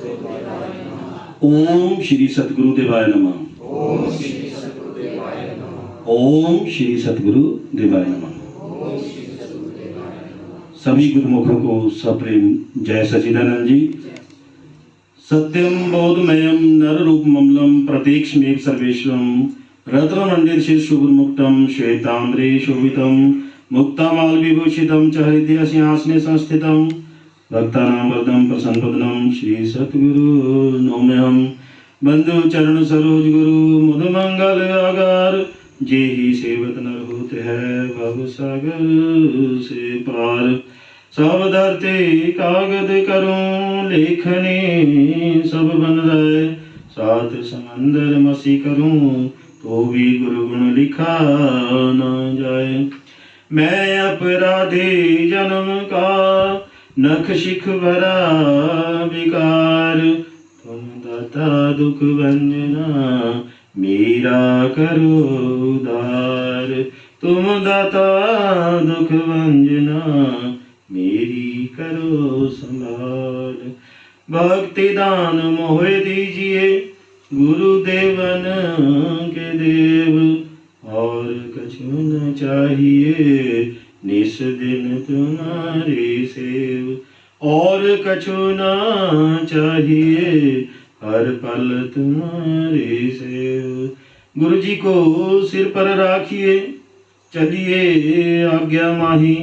ओम श्री सतगुरुदेवाय नमः। ओम श्री सतगुरुदेवाय नमः। सभी गुरुमुखों को सप्रेम जय सच्चिदानंद जी। सत्यम बोधमयम नर रूप ममलम प्रतीक्षमेव सर्वेश्वरम रत्नमंडित शिशुगुरुमुक्तम श्वेताम्रे शोभितम मुक्तामाल विभूषितम च हृदय सिंहासने संस्थितम भक्तानां वरदं प्रसन्नवदनं श्री सतगुरु नौम्यहम बंधु चरण सरोज गुरु मुद मंगल आगार जे ही सेवत नर होते है भव सागर से पार। सब धरते कागद करूं लेखनी सब बन जाए सात समंदर मसी करूं तो भी गुरु गुण लिखा न जाए। मैं अपराधी जन्म का नख शिख भरा विकार तुम दाता दुख भंजना मेरा करो उद्धार। तुम दाता दुख भंजना मेरी करो संभाल। भक्ति दान मोह दीजिए गुरुदेवन के देव और कछु न चाहिए निस दिन तुम्हारी सेव और कछु न चाहिए हर पल तुम्हारी सेव। गुरु जी को सिर पर राखिए चलिए आज्ञा माही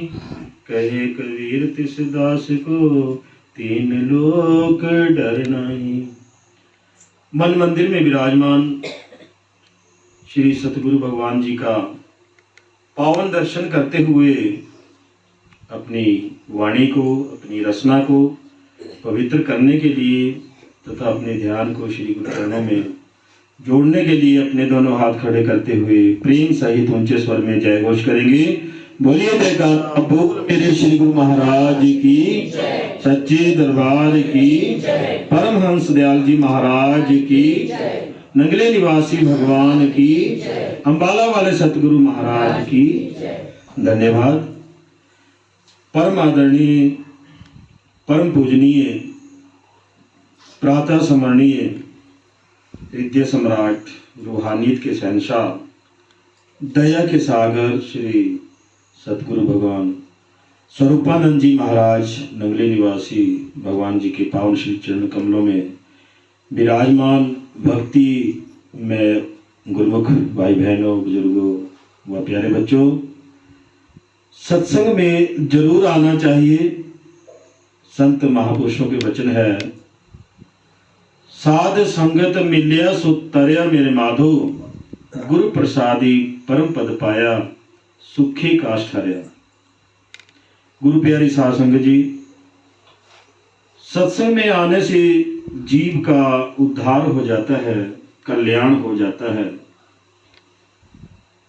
कहे कबीर तिस दास को तीन लोक डर नहीं। मन मंदिर में विराजमान श्री सतगुरु भगवान जी का पावन दर्शन करते हुए अपनी वाणी को अपनी रचना को पवित्र करने के लिए तथा अपने ध्यान को श्री गुरु चरणों में जोड़ने के लिए अपने दोनों हाथ खड़े करते हुए प्रेम सहित ऊंचे स्वर में जय घोष करेंगे। बोलिए जयकार बोल मेरे श्री गुरु महाराज की सच्चे दरबार की परमहंस दयाल जी महाराज की नंगले निवासी भगवान की अंबाला वाले सतगुरु महाराज की धन्यवाद। परम आदरणीय परम पूजनीय प्रातः स्मरणीय हृदय सम्राट रूहानियत के शहंशाह दया के सागर श्री सतगुरु भगवान स्वरूपानंद जी महाराज नंगले निवासी भगवान जी के पावन श्री चरण कमलों में विराजमान भक्ति में गुरुमुख भाई बहनों बुजुर्गों व प्यारे बच्चों, सत्संग में जरूर आना चाहिए। संत महापुरुषों के वचन है साध संगत मिलिया सो तरया मेरे माधो गुरु प्रसादी परम पद पाया सुखी काष्ठ हरया। गुरु प्यारी साध संगत जी, सत्संग में आने से जीव का उद्धार हो जाता है, कल्याण हो जाता है।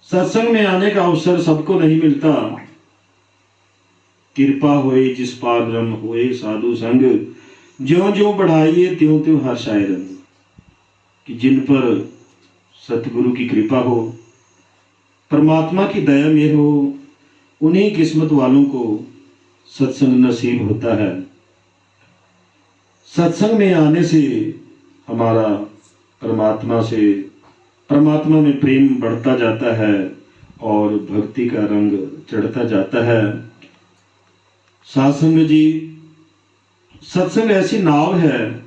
सत्संग में आने का अवसर सबको नहीं मिलता। कृपा होए जिस पार ब्रह्म होए साधु संग ज्यों ज्यों बढ़ाइए त्यों त्यों हर्षाए रंग। कि जिन पर सतगुरु की कृपा हो, परमात्मा की दया मेहर हो, उन्हीं किस्मत वालों को सत्संग नसीब होता है। सत्संग में आने से हमारा परमात्मा में प्रेम बढ़ता जाता है और भक्ति का रंग चढ़ता जाता है। साधु जी, सत्संग ऐसी नाव है,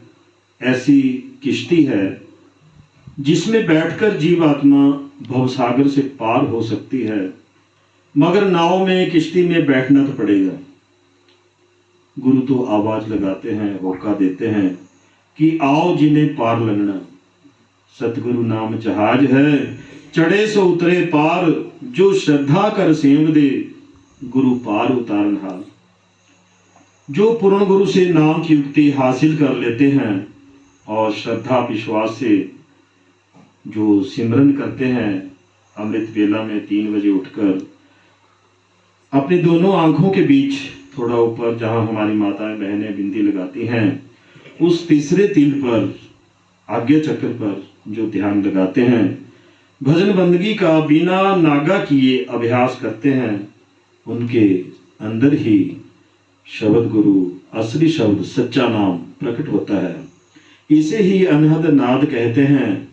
ऐसी किश्ती है जिसमें बैठकर जीवात्मा भवसागर से पार हो सकती है, मगर नाव में किश्ती में बैठना तो पड़ेगा। गुरु तो आवाज लगाते हैं, होका देते हैं कि आओ जिन्हें पार लगना। सतगुरु नाम जहाज है, चढ़े सो उतरे पार, जो श्रद्धा कर सेम दे गुरु पार उतारन हाल। जो पूर्ण गुरु से नाम की युक्ति हासिल कर लेते हैं और श्रद्धा विश्वास से जो सिमरन करते हैं, अमृत वेला में 3 बजे उठकर अपनी दोनों आंखों के बीच थोड़ा ऊपर जहां हमारी माताएं बहनें बिंदी लगाती हैं, उस तीसरे तिल पर आज्ञा चक्र पर जो ध्यान लगाते हैं, भजन बंदगी का बिना नागा किए अभ्यास करते हैं, उनके अंदर ही शब्द गुरु असली शब्द सच्चा नाम प्रकट होता है। इसे ही अनहद नाद कहते हैं।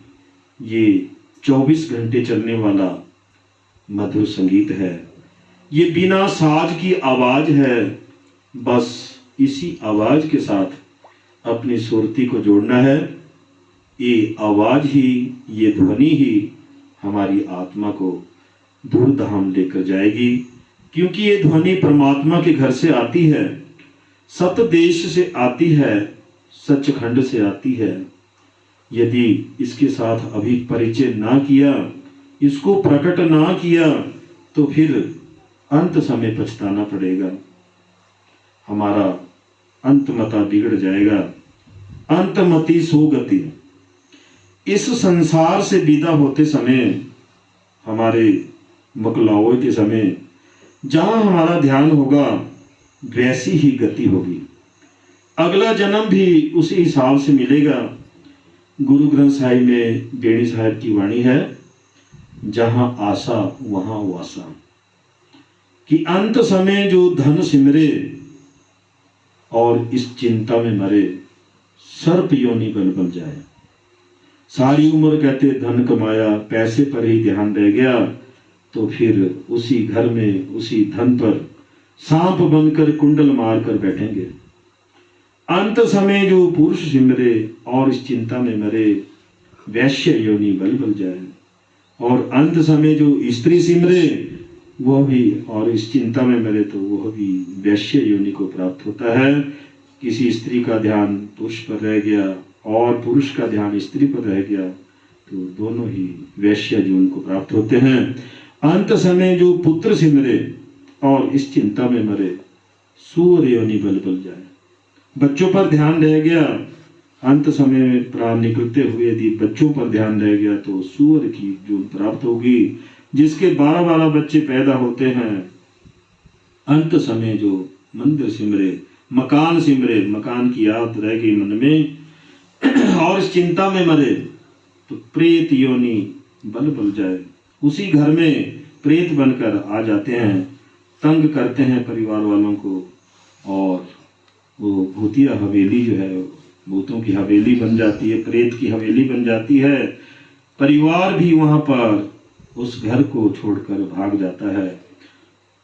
ये 24 घंटे चलने वाला मधुर संगीत है। ये बिना साज की आवाज है। बस इसी आवाज के साथ अपनी सुरती को जोड़ना है। ये आवाज ही, ये ध्वनि ही हमारी आत्मा को दूर धाम लेकर जाएगी, क्योंकि ये ध्वनि परमात्मा के घर से आती है, सत देश से आती है, सचखंड से आती है। यदि इसके साथ अभी परिचय ना किया, इसको प्रकट ना किया, तो फिर अंत समय पछताना पड़ेगा। हमारा अंतमता बिगड़ जाएगा। अंतमति सोगति। इस संसार से विदा होते समय, हमारे मुकलावे के समय, जहां हमारा ध्यान होगा वैसी ही गति होगी। अगला जन्म भी उसी हिसाब से मिलेगा। गुरु ग्रंथ साहिब में बेड़ी साहब की वाणी है, जहां आशा वहां वासा, कि अंत समय जो धन सिमरे और इस चिंता में मरे, सर्प योनि बन बन जाए। सारी उम्र कहते धन कमाया, पैसे पर ही ध्यान रह गया, तो फिर उसी घर में उसी धन पर सांप बनकर कुंडल मारकर बैठेंगे। अंत समय जो पुरुष सिमरे और इस चिंता में मरे, वैश्य योनि बल बल जाए। और अंत समय जो स्त्री सिमरे, वह भी और इस चिंता में मरे, तो वह भी वैश्य योनि को प्राप्त होता है। किसी स्त्री का ध्यान पुरुष पर रह गया और पुरुष का ध्यान स्त्री पर रह गया, तो दोनों ही वैश्य जीवन को प्राप्त होते हैं। अंत समय जो पुत्र सिमरे और इस चिंता में मरे, सूर्य योनि बल बल जाए। बच्चों पर ध्यान रह गया, अंत समय में प्राण निकलते हुए यदि बच्चों पर ध्यान रह गया, तो सूर्य की जून प्राप्त होगी। जिसके 12-12 बच्चे पैदा होते हैं, अंत समय जो मंदिर सिमरे, मकान सिमरे, मकान की याद रह गई मन में और इस चिंता में मरे, तो प्रेत योनि बल बल जाए। उसी घर में प्रेत बनकर आ जाते हैं, तंग करते हैं परिवार वालों को, और वो भूतिया हवेली जो है, भूतों की हवेली बन जाती है, प्रेत की हवेली बन जाती है। परिवार भी वहां पर उस घर को छोड़कर भाग जाता है।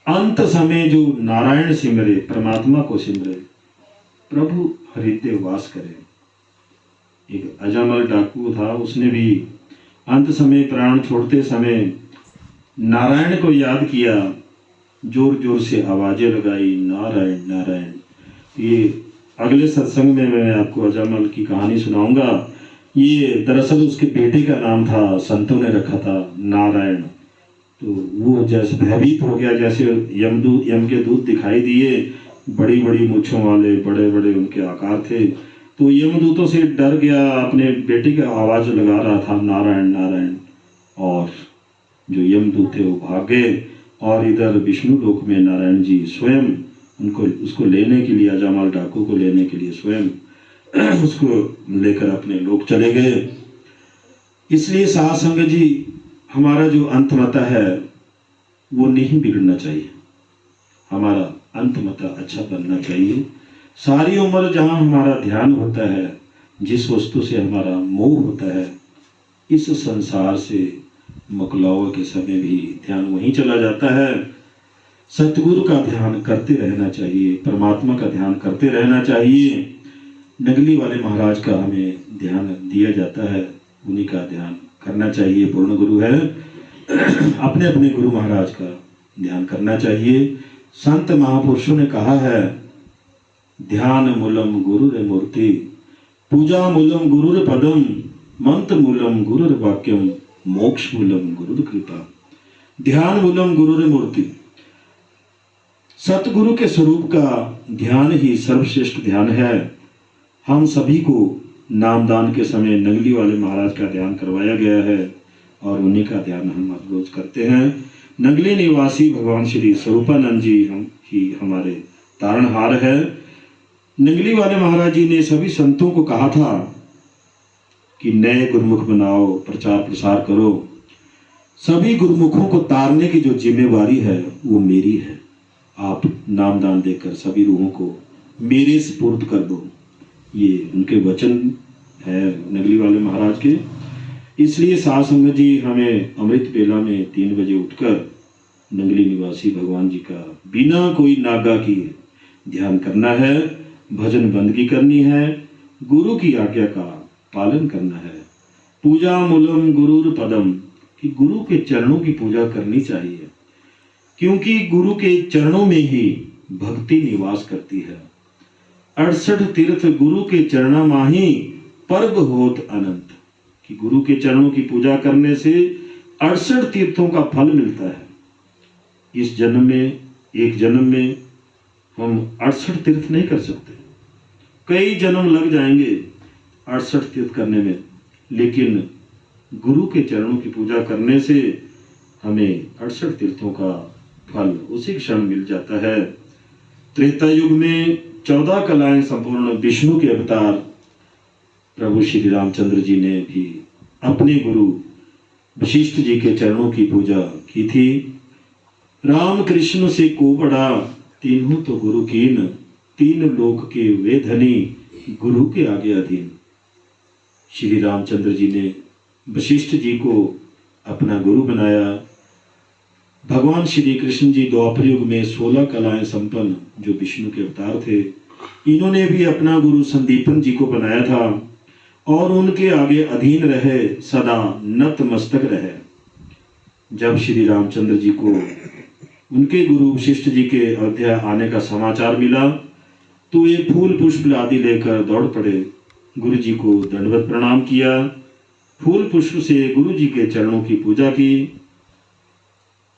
अंत समय जो नारायण सिमरे, परमात्मा को सिमरे, प्रभु हृदय वास करे। एक अजमल डाकू था, उसने भी अंत समय प्राण छोड़ते समय नारायण को याद किया, जोर जोर से आवाजें लगाई, नारायण नारायण। ये अगले सत्संग में मैं आपको अजमल की कहानी सुनाऊंगा। ये दरअसल उसके बेटे का नाम था, संतों ने रखा था नारायण। तो वो जैसे भयभीत हो गया, जैसे यम के दूत दिखाई दिए, बड़ी बड़ी मूंछों वाले, बड़े बड़े उनके आकार थे। तो यमदूतों से डर गया, अपने बेटे की आवाज लगा रहा था नारायण नारायण, और जो यमदूत थे वो भाग गए। और इधर विष्णु लोक में नारायण जी स्वयं उसको लेने के लिए, अजामल डाकू को लेने के लिए स्वयं उसको लेकर अपने लोक चले गए। इसलिए साध संगत जी, हमारा जो अंतमता है वो नहीं बिगड़ना चाहिए, हमारा अंतमता अच्छा बनना चाहिए। सारी उम्र जहाँ हमारा ध्यान होता है, जिस वस्तु से हमारा मोह होता है, इस संसार से मुकलावे के समय भी ध्यान वहीं चला जाता है। सतगुरु का ध्यान करते रहना चाहिए, परमात्मा का ध्यान करते रहना चाहिए। नगली वाले महाराज का हमें ध्यान दिया जाता है, उन्हीं का ध्यान करना चाहिए। पूर्ण गुरु है, अपने अपने गुरु महाराज का ध्यान करना चाहिए। संत महापुरुषों ने कहा है, ध्यान मूलम गुरुर मूर्ति, पूजा मूलम गुरुर पदम, मंत्र मूलम गुरुर वाक्यम, मोक्ष मूलम गुरुर कृपा। ध्यान मूलम गुरुर मूर्ति, सतगुरु के स्वरूप का ध्यान ही सर्वश्रेष्ठ ध्यान है। हम सभी को नामदान के समय नगली वाले महाराज का ध्यान करवाया गया है और उन्हीं का ध्यान हम रोज करते हैं। नगली निवासी भगवान श्री स्वरूपानंद जी हम ही हमारे तारणहार है। नगली वाले महाराज जी ने सभी संतों को कहा था कि नए गुरुमुख बनाओ, प्रचार प्रसार करो। सभी गुरुमुखों को तारने की जो जिम्मेवारी है वो मेरी है। आप नामदान देकर सभी रूहों को मेरे सुपुर्द कर दो। ये उनके वचन है नगली वाले महाराज के। इसलिए साध संगत जी हमें अमृत बेला में 3 बजे उठकर नंगली निवासी भगवान जी का बिना कोई नागा किए ध्यान करना है, भजन बंदगी करनी है, गुरु की आज्ञा का पालन करना है। पूजा मूलम गुरुर पदम, कि गुरु के चरणों की पूजा करनी चाहिए, क्योंकि गुरु के चरणों में ही भक्ति निवास करती है। 68 तीर्थ गुरु के चरणा माही पर्व होत अनंत, कि गुरु के चरणों की पूजा करने से 68 तीर्थों का फल मिलता है। इस जन्म में, एक जन्म में हम 68 तीर्थ नहीं कर सकते, कई जन्म लग जाएंगे 68 तीर्थ करने में, लेकिन गुरु के चरणों की पूजा करने से हमें 68 तीर्थों का फल उसी क्षण मिल जाता है। त्रेता युग में 14 कलाएं संपूर्ण विष्णु के अवतार प्रभु श्री रामचंद्र जी ने भी अपने गुरु वशिष्ठ जी के चरणों की पूजा की थी। राम कृष्ण से को बड़ा तीनों तो गुरु कीन, 3 लोक के वे धनी गुरु के आगे अधीन। श्री रामचंद्र जी ने वशिष्ठ जी को अपना गुरु बनाया। भगवान श्री कृष्ण जी द्वापर युग में 16 कलाएं संपन्न जो विष्णु के अवतार थे, इन्होंने भी अपना गुरु संदीपन जी को बनाया था और उनके आगे अधीन रहे, सदा नतमस्तक रहे। जब श्री रामचंद्र जी को उनके गुरु वशिष्ठ जी के अयोध्या आने का समाचार मिला तो ये फूल पुष्प आदि लेकर दौड़ पड़े, गुरु जी को दंडवत प्रणाम किया, फूल पुष्प से गुरु जी के चरणों की पूजा की।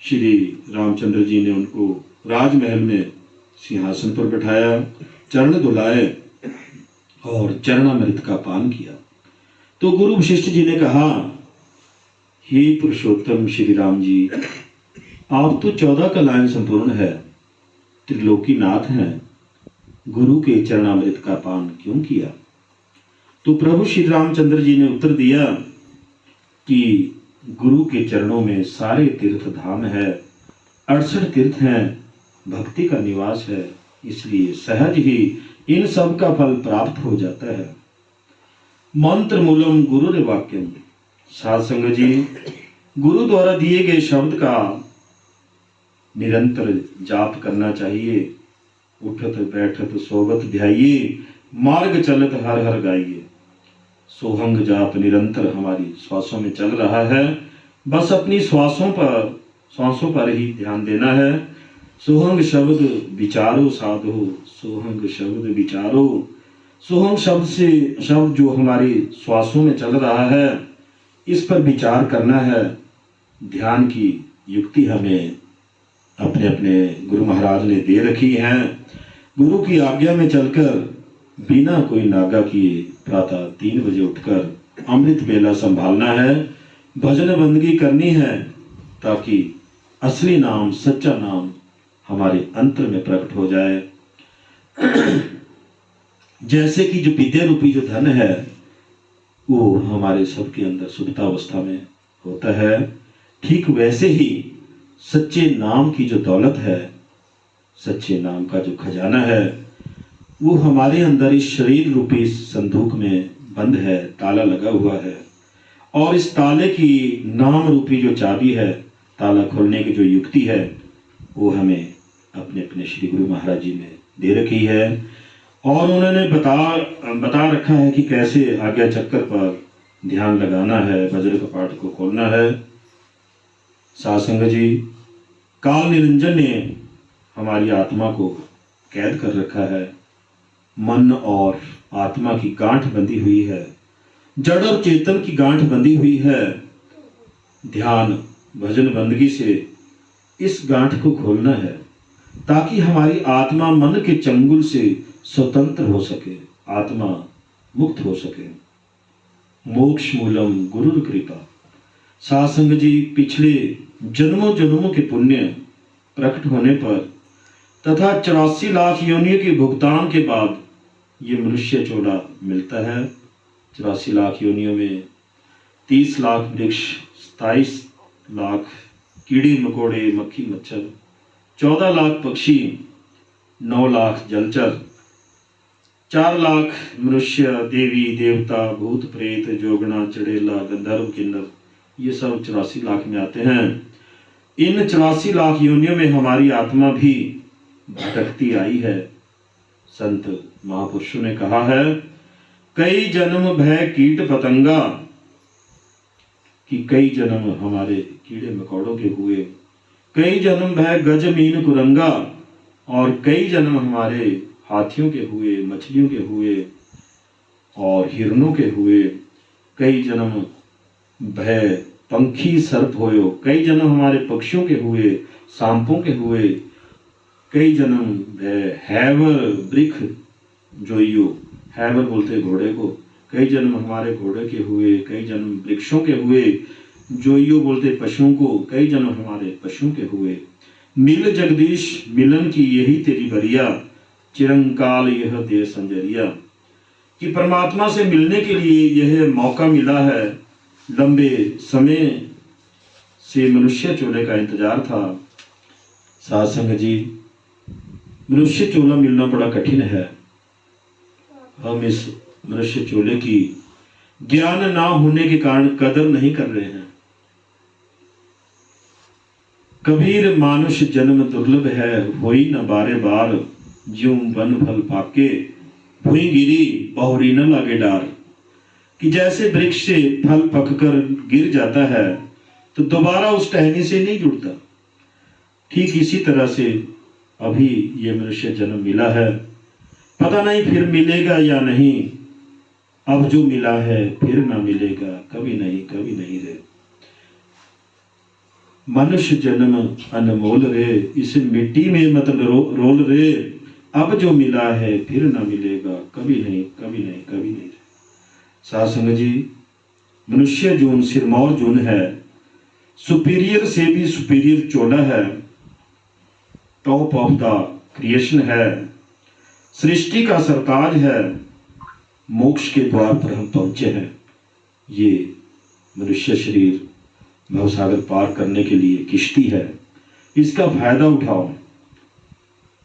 श्री रामचंद्र जी ने उनको राजमहल में सिंहासन पर बैठाया, चरण धुलाए और चरणामृत का पान किया। तो गुरु वशिष्ठ जी ने कहा, हे पुरुषोत्तम श्री राम जी, आप तो 14 कलाएं संपूर्ण है, त्रिलोकी नाथ हैं, गुरु के चरणामृत का पान क्यों किया? तो प्रभु श्री रामचंद्र जी ने उत्तर दिया कि गुरु के चरणों में सारे तीर्थ धाम है, 68 तीर्थ हैं, भक्ति का निवास है, इसलिए सहज ही इन सब का फल प्राप्त हो जाता है। मंत्र मूलम गुरुर वाक्यम, साध संगत जी गुरु द्वारा दिए गए शब्द का निरंतर जाप करना चाहिए। उठत बैठत सोवत ध्याइए, मार्ग चलत हर हर गाइए। सोहंग जाप निरंतर हमारी श्वासों में चल रहा है, बस अपनी श्वासों पर ही ध्यान देना है। सोहंग शब्द विचारो साधो, सोहंग शब्द विचारो। सोहंग शब्द जो हमारी श्वासों में चल रहा है, इस पर विचार करना है। ध्यान की युक्ति हमें अपने अपने गुरु महाराज ने दे रखी है। गुरु की आज्ञा में चलकर बिना कोई नागा किए प्रातः 3 बजे उठकर अमृत बेला संभालना है, भजन बंदगी करनी है, ताकि असली नाम, सच्चा नाम हमारे अंतर में प्रकट हो जाए। जैसे कि जो विद्या रूपी जो धन है वो हमारे सबके अंदर सुप्तावस्था में होता है, ठीक वैसे ही सच्चे नाम की जो दौलत है, सच्चे नाम का जो खजाना है, वो हमारे अंदर इस शरीर रूपी संदूक में बंद है, ताला लगा हुआ है। और इस ताले की नाम रूपी जो चाबी है, ताला खोलने की जो युक्ति है, वो हमें अपने अपने श्री गुरु महाराज जी ने दे रखी है। और उन्होंने बता रखा है कि कैसे आज्ञा चक्कर पर ध्यान लगाना है, वज्र कपाट को खोलना है। साध संगत जी, काल निरंजन ने हमारी आत्मा को कैद कर रखा है, मन और आत्मा की गांठ बंधी हुई है, जड़ और चेतन की गांठ बंधी हुई है। ध्यान भजन बंदगी से इस गांठ को खोलना है, ताकि हमारी आत्मा मन के चंगुल से स्वतंत्र हो सके, आत्मा मुक्त हो सके। मोक्ष मूलम गुरु कृपा। साध संगत जी, पिछले जन्मों जन्मों के पुण्य प्रकट होने पर तथा 84 लाख योनियों के भुगतान के बाद ये मनुष्य चोला मिलता है। 84 लाख योनियों में 30 लाख वृक्ष, 27 लाख कीड़े मकोड़े मक्खी मच्छर, 14 लाख पक्षी, 9 लाख जलचर, 4 लाख मनुष्य, देवी देवता, भूत प्रेत, जोगना, चड़ेला, गंधर्व, किन्नर, ये सब 84 लाख में आते हैं। इन 84 लाख योनियों में हमारी आत्मा भी भटकती आई है। संत महापुरुषों ने कहा है, कई जन्म भय कीट पतंगा, कि कई जन्म हमारे कीड़े मकोड़ों के हुए, कई जन्म भय गज मीन कुरंगा, और कई जन्म हमारे हाथियों के हुए, मछलियों के हुए और हिरणों के हुए, कई जन्म भय पंखी सर्प होयो, कई जन्म हमारे पक्षियों के हुए, सांपों के हुए, कई जन्म भय हैवर वृक्ष जोइयो, हैवर बोलते घोड़े को, कई जन्म हमारे घोड़े के हुए, कई जन्म वृक्षों के हुए, जोइयो बोलते पशुओं को, कई जन्म हमारे पशुओं के हुए। मिल जगदीश मिलन की यही तेरी बरिया, चिरंकाल यह दे संजरिया, कि परमात्मा से मिलने के लिए यह मौका मिला है। लंबे समय से मनुष्य चोले का इंतजार था। साध संगत जी, मनुष्य चोला मिलना बड़ा कठिन है। हम इस मनुष्य चोले की ज्ञान ना होने के कारण कदर नहीं कर रहे हैं। कबीर मानुष जन्म दुर्लभ है, होई न बारे बार, ज्यों वन फल पाके भुई गिरी बहुरी न लागे डार, कि जैसे वृक्ष से फल पककर गिर जाता है तो दोबारा उस टहनी से नहीं जुड़ता, ठीक इसी तरह से अभी ये मनुष्य जन्म मिला है, पता नहीं फिर मिलेगा या नहीं। अब जो मिला है फिर ना मिलेगा, कभी नहीं रे। मनुष्य जन्म अनमोल रे, इसे मिट्टी में मत रोल रे, अब जो मिला है फिर ना मिलेगा, कभी नहीं। साध संगत जी, मनुष्य जून सिरमौर जून है, सुपीरियर से भी सुपीरियर चोला है, टॉप ऑफ द क्रिएशन है, सृष्टि का सरताज है, मोक्ष के द्वार पर हम पहुंचे हैं। ये मनुष्य शरीर भवसागर पार करने के लिए किश्ती है, इसका फायदा उठाओ।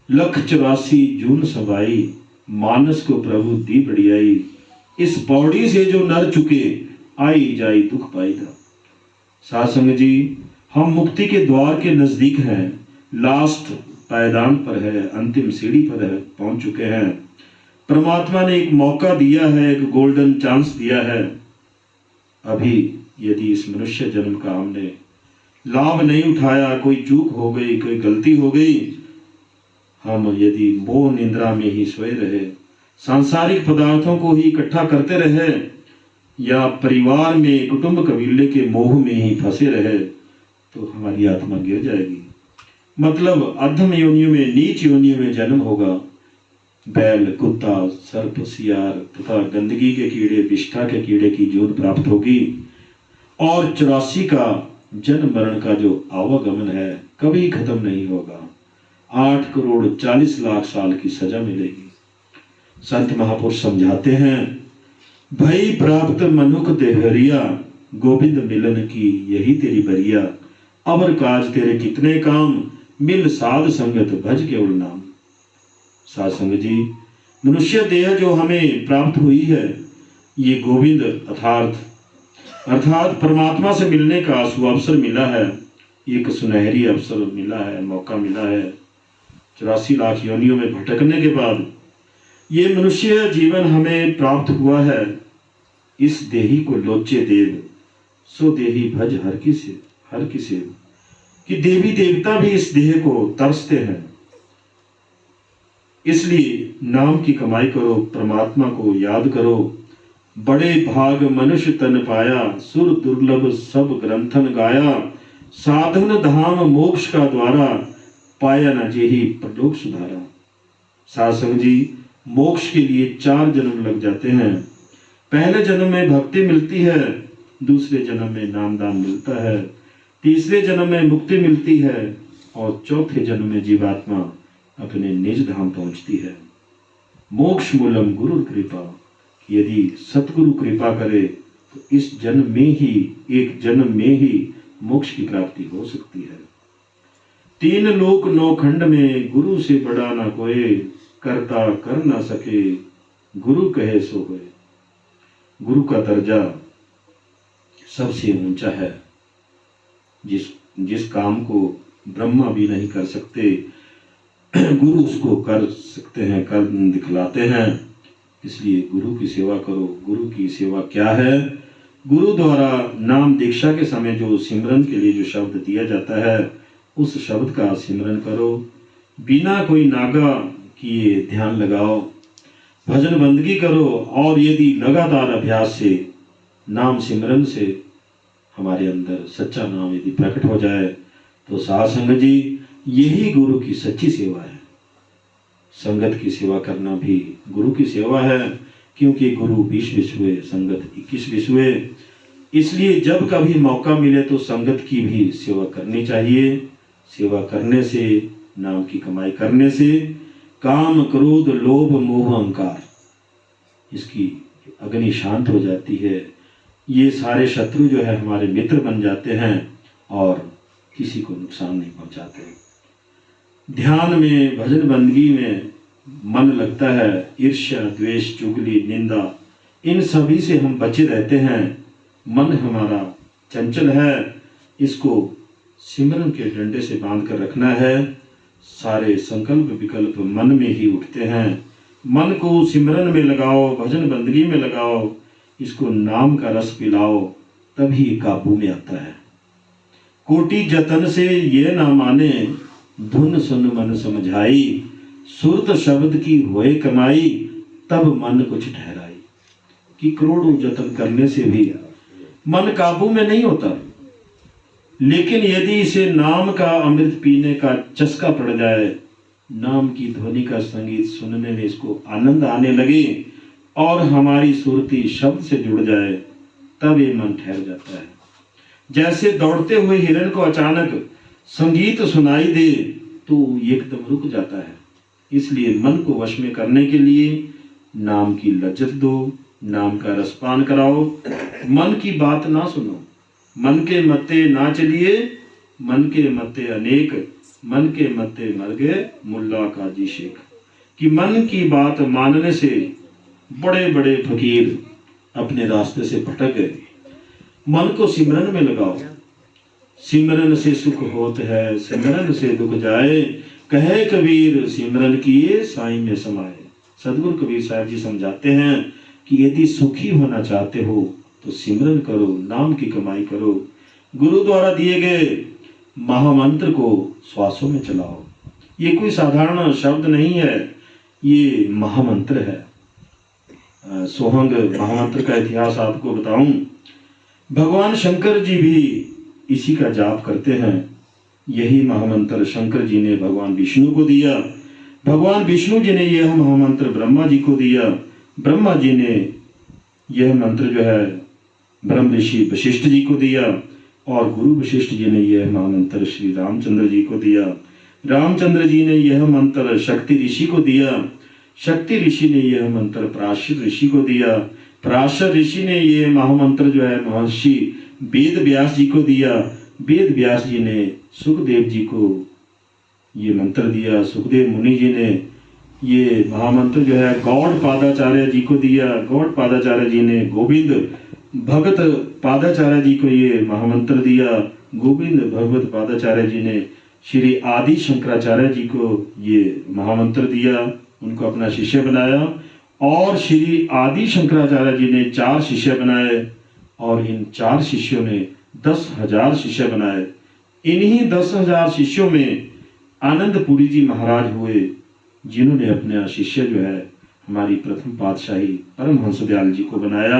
184 जून सवाई, मानस को प्रभु दी बढ़ियाई, इस बॉडी से जो नर चुके, आई जाई दुख पाईदा। साध संगत जी, हम मुक्ति के द्वार के नजदीक हैं, लास्ट पायदान पर है, अंतिम सीढ़ी पर है, पहुंच चुके हैं। परमात्मा ने एक मौका दिया है, एक गोल्डन चांस दिया है। अभी यदि इस मनुष्य जन्म का हमने लाभ नहीं उठाया, कोई चूक हो गई, कोई गलती हो गई, हम यदि मोह निंद्रा में ही सोए रहे, सांसारिक पदार्थों को ही इकट्ठा करते रहे, या परिवार में कुटुंब कबीले के मोह में ही फंसे रहे, तो हमारी आत्मा गिर जाएगी। मतलब अधम योनियों में, नीच योनियों में जन्म होगा। बैल, कुत्ता, सर्प, सियार तथा गंदगी के कीड़े, विष्ठा के कीड़े की जोत प्राप्त होगी। और 84 का जन्म मरण का जो आवागमन है कभी खत्म नहीं होगा। 8 करोड़ 40 लाख साल की सजा मिलेगी। संत महापुरुष समझाते हैं, भई प्राप्त मनुख देहरिया, गोविंद मिलन की यही तेरी बरिया, अवर काज तेरे कितने काम, मिल साध संगत भज केवल नाम। साध संगत जी, मनुष्य देह जो हमें प्राप्त हुई है, ये गोविंद अर्थात परमात्मा से मिलने का सुअवसर मिला है। एक सुनहरी अवसर मिला है, मौका मिला है। 84 लाख योनियों में भटकने के बाद ये मनुष्य जीवन हमें प्राप्त हुआ है। इस देही को लोचे देव, सो देही भज हर किसे, कि देवी देवता भी इस देह को तरसते हैं। इसलिए नाम की कमाई करो, परमात्मा को याद करो। बड़े भाग मनुष्य तन पाया, सुर दुर्लभ सब ग्रंथन गाया, साधन धाम मोक्ष का द्वारा, पाया न जेहि परलोक सुधारा। साध संगत जी, मोक्ष के लिए 4 जन्म लग जाते हैं। पहले जन्म में भक्ति मिलती है, दूसरे जन्म में नामदान मिलता है, तीसरे जन्म में मुक्ति मिलती है, और चौथे जन्म में जीवात्मा अपने निज धाम पहुंचती है। मोक्ष मूलम गुरु कृपा, यदि सतगुरु कृपा करे तो इस जन्म में ही, एक जन्म में ही मोक्ष की प्राप्ति हो सकती है। 3 लोक 9 खंड में, गुरु से बड़ा ना कोई, करता कर ना सके, गुरु कहे सो होए। गुरु का दर्जा सबसे ऊंचा है। जिस काम को ब्रह्मा भी नहीं कर सकते, गुरु उसको कर सकते हैं, कर दिखलाते हैं। इसलिए गुरु की सेवा करो। गुरु की सेवा क्या है? गुरु द्वारा नाम दीक्षा के समय जो सिमरन के लिए जो शब्द दिया जाता है, उस शब्द का सिमरन करो। बिना कोई नागा किए ध्यान लगाओ, भजन बंदगी करो। और यदि लगातार अभ्यास से, नाम सिमरन से हमारे अंदर सच्चा नाम यदि प्रकट हो जाए, तो साध संगत जी, यही गुरु की सच्ची सेवा है। संगत की सेवा करना भी गुरु की सेवा है, क्योंकि गुरु 20 विश्व, संगत 21 विश्व। इसलिए जब कभी मौका मिले तो संगत की भी सेवा करनी चाहिए। सेवा करने से, नाम की कमाई करने से काम, क्रोध, लोभ, मोह, अहंकार, इसकी अग्नि शांत हो जाती है। ये सारे शत्रु जो है हमारे मित्र बन जाते हैं और किसी को नुकसान नहीं पहुंचाते। ध्यान में, भजन बंदगी में मन लगता है। ईर्ष्या, द्वेष, चुगली, निंदा, इन सभी से हम बचे रहते हैं। मन हमारा चंचल है, इसको सिमरन के डंडे से बांध कर रखना है। सारे संकल्प विकल्प मन में ही उठते हैं। मन को सिमरन में लगाओ, भजन बंदगी में लगाओ, इसको नाम का रस पिलाओ, तभी काबू में आता है। कोटि जतन से ये ना माने, धुन सुन मन समझाई। सुरत शब्द की होए कमाई, तब मन कुछ ठहराई। कि करोड़ों जतन करने से भी मन काबू में नहीं होता। लेकिन यदि इसे नाम का अमृत पीने का चस्का पड़ जाए, नाम की ध्वनि का संगीत सुनने में इसको आनंद आने लगे और हमारी सुरती शब्द से जुड़ जाए, तब ये मन ठहर जाता है। जैसे दौड़ते हुए हिरण को अचानक संगीत सुनाई दे तो एकदम रुक जाता है। इसलिए मन को वश में करने के लिए नाम की लज्जत दो, नाम का रसपान कराओ। मन की बात ना सुनो, मन के मत्ते ना चलिए। मन के मत्ते अनेक, मन के मत्ते मर गए मुल्ला काजी शेख। कि मन की बात मानने से बड़े बड़े फकीर अपने रास्ते से भटक गए। मन को सिमरन में लगाओ। सिमरन से सुख होत है, सिमरन से दुख जाए। कहे कबीर सिमरन किए साईं में समाए। सदगुरु कबीर साहब जी समझाते हैं कि यदि सुखी होना चाहते हो तो सिमरन करो, नाम की कमाई करो। गुरु द्वारा दिए गए महामंत्र को श्वासों में चलाओ। ये कोई साधारण शब्द नहीं है, ये महामंत्र है। सोहंग महामंत्र का इतिहास आपको बताऊं, भगवान शंकर जी भी इसी का जाप करते हैं। यही महामंत्र शंकर जी ने भगवान विष्णु को दिया। भगवान विष्णु जी ने यह महामंत्र ब्रह्मा जी को दिया। ब्रह्मा जी ने यह मंत्र जो है ब्रह्म ऋषि वशिष्ठ जी को दिया और गुरु वशिष्ठ जी ने यह महामंत्र श्री रामचंद्र जी को दिया। रामचंद्र जी ने यह मंत्र शक्ति ऋषि को दिया। शक्ति ऋषि ने यह मंत्र पराशर ऋषि को दिया। पराशर ऋषि ने यह महामंत्र जो है महर्षि वेद व्यास जी को दिया। वेद व्यास जी ने सुखदेव जी को ये मंत्र दिया। सुखदेव मुनि जी ने ये महामंत्र जो है गौड़ पादाचार्य जी को दिया। गौड़ पादाचार्य जी ने गोविंद भगत पादाचार्य जी को ये महामंत्र दिया। गोविंद भगवत पादाचार्य जी ने श्री आदि शंकराचार्य जी को ये महामंत्र दिया, उनको अपना शिष्य बनाया। और श्री आदि शंकराचार्य जी ने 4 शिष्य बनाए और इन 4 शिष्यों ने 10,000 शिष्य बनाए। इन्हीं 10,000 शिष्यों में आनंदपुरी जी महाराज हुए, जिन्होंने अपना शिष्य जो है हमारी प्रथम पातशाही परमहंस दयाल जी को बनाया।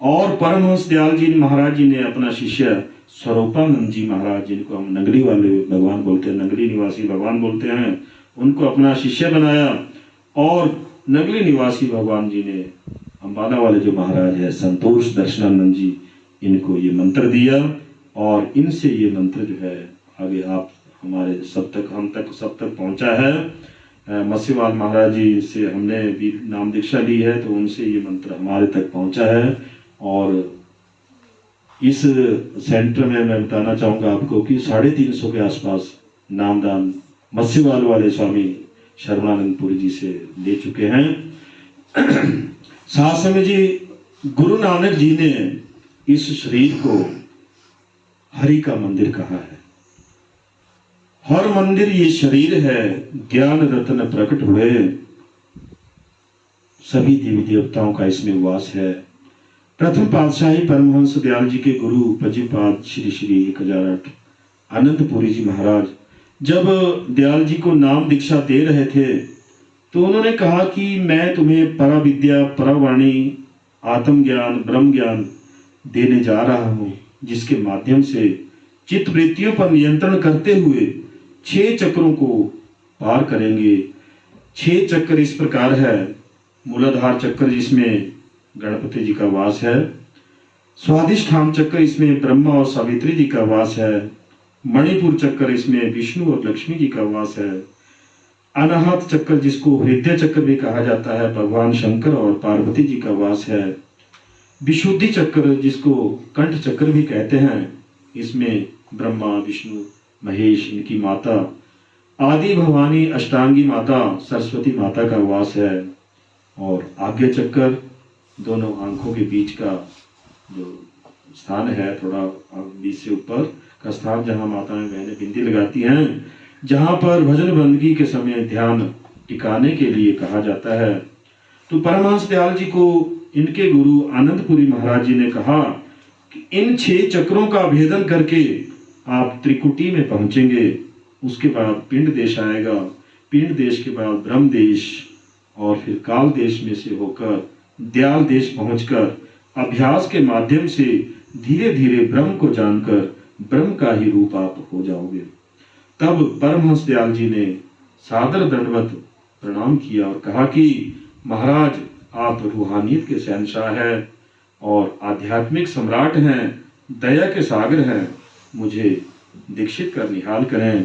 और परमहंस दयाल जी महाराज जी ने अपना शिष्य स्वरूपानंद जी महाराज, जिनको हम नगरी वाले भगवान बोलते हैं, नगरी निवासी भगवान बोलते हैं, उनको अपना शिष्य बनाया। और नगरी निवासी भगवान जी ने अम्बाला वाले जो महाराज है संतोष दर्शनानंद जी, इनको ये मंत्र दिया। और इनसे ये मंत्र जो है आगे आप हमारे सब तक, हम तक, सब तक पहुंचा है। मस्सीवाल महाराज जी से हमने भी नाम दीक्षा ली है, तो उनसे ये मंत्र हमारे तक पहुंचा है। और इस सेंटर में मैं बताना चाहूँगा आपको कि 350 के आसपास नामदान मस्सीवाल वाले स्वामी शर्मानंदपुरी जी से ले चुके हैं। साथ में जी गुरु नानक जी ने इस शरीर को हरि का मंदिर कहा है। हर मंदिर ये शरीर है, ज्ञान रत्न प्रकट हुए, सभी देवी देवताओं का इसमें वास है। प्रथम पातशाही परमहंस दयाल जी के गुरु पूज्यपाद श्री श्री 1008 अनंतपुरी जी महाराज जब दयाल जी को नाम दीक्षा दे रहे थे तो उन्होंने कहा कि मैं तुम्हें परा विद्या, परावाणी, आत्म ज्ञान, ब्रह्म ज्ञान देने जा रहा हूँ, जिसके माध्यम से चित्त वृत्तियों पर नियंत्रण करते हुए 6 चक्रों को पार करेंगे। 6 चक्र इस प्रकार है। मूलाधार चक्र जिसमें गणपति जी का वास है, स्वादिष्ठान चक्र इसमें ब्रह्मा और सावित्री जी का वास है, मणिपुर चक्र इसमें विष्णु और लक्ष्मी जी का वास है, अनाहत चक्र जिसको हृदय चक्र भी कहा जाता है, भगवान शंकर और पार्वती जी का वास है, विशुद्धि चक्र जिसको कंठ चक्र भी कहते हैं, इसमें ब्रह्मा, विष्णु, महेश, इनकी माता आदि भवानी अष्टांगी माता सरस्वती माता का वास है, और आज्ञा चक्र दोनों आंखों के बीच का जो स्थान है, थोड़ा बीच से ऊपर का स्थान, जहाँ माताएं बहनें बिंदी लगाती हैं, जहाँ पर भजन बंदगी के समय ध्यान टिकाने के लिए कहा जाता है। तो परमहंस दयाल जी को इनके गुरु आनंदपुरी महाराज जी ने कहा कि इन 6 चक्रों का भेदन करके आप त्रिकुटी में पहुंचेंगे, उसके बाद पिंड देश आएगा, पिंड देश के बाद ब्रह्म देश, और फिर काल देश में से होकर दयाल देश पहुंचकर अभ्यास के माध्यम से धीरे धीरे ब्रह्म को जानकर ब्रह्म का ही रूप आप हो जाओगे। तब परमहंस दयाल जी ने सादर दंडवत प्रणाम किया और कहा कि महाराज, आप रूहानियत के शहंशाह हैं और आध्यात्मिक सम्राट हैं, दया के सागर हैं, मुझे दीक्षित कर निहाल करें।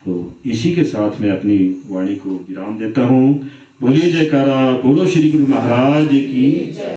तो इसी के साथ मैं अपनी वाणी को विराम देता हूँ। बोलिए जयकारा, बोलो श्री गुरु महाराज की।